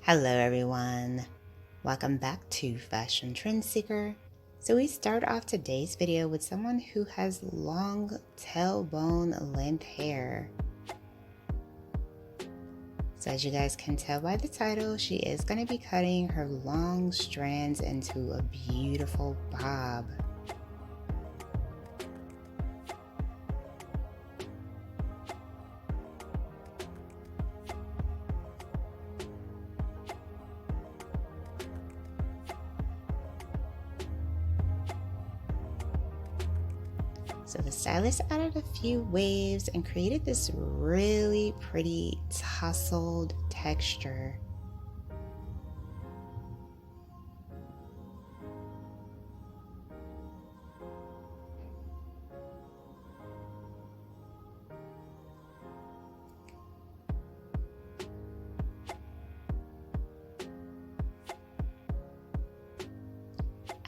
Hello everyone, welcome back to Fashion Trend Seeker. So we start off today's video with someone who has long tailbone length hair. So as you guys can tell by the title, she is going to be cutting her long strands into a beautiful bob. So the stylist added a few waves and created this really pretty tousled texture.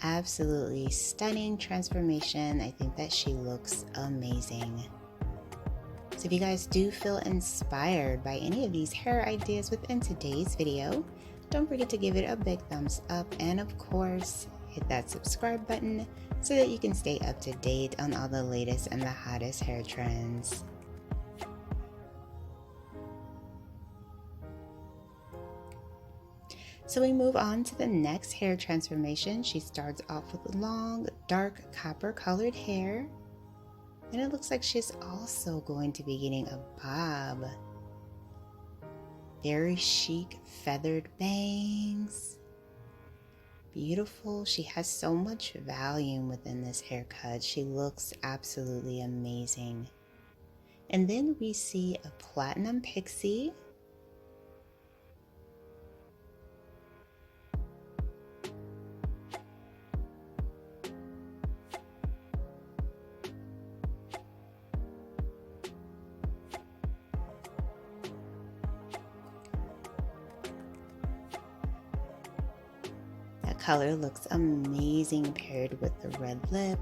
Absolutely stunning transformation. I think that she looks amazing. So if you guys do feel inspired by any of these hair ideas within today's video, don't forget to give it a big thumbs up and of course hit that subscribe button so that you can stay up to date on all the latest and the hottest hair trends. So we move on to the next hair transformation. She starts off with long, dark copper colored hair. And it looks like she's also going to be getting a bob. Very chic feathered bangs. Beautiful. She has so much volume within this haircut. She looks absolutely amazing. And then we see a platinum pixie. Color looks amazing paired with the red lip.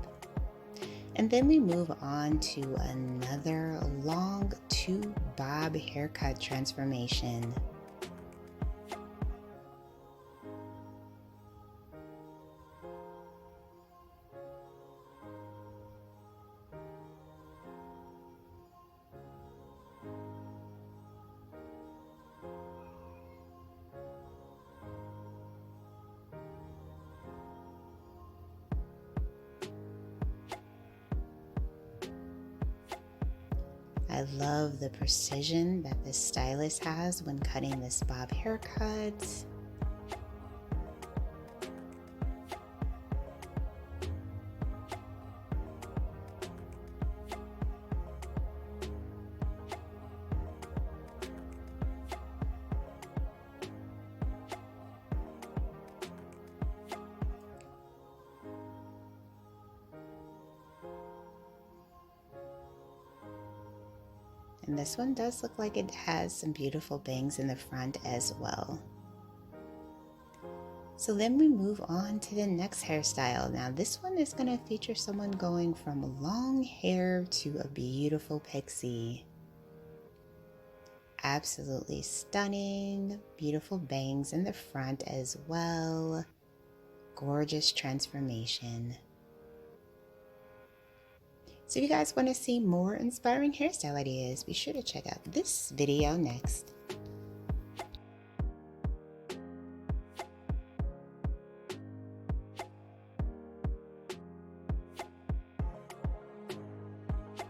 And then we move on to another long two bob haircut transformation. I love the precision that this stylist has when cutting this bob haircut. And this one does look like it has some beautiful bangs in the front as well. So then we move on to the next hairstyle. Now this one is going to feature someone going from long hair to a beautiful pixie. Absolutely stunning, beautiful bangs in the front as well. Gorgeous transformation. So if you guys want to see more inspiring hairstyle ideas, be sure to check out this video next.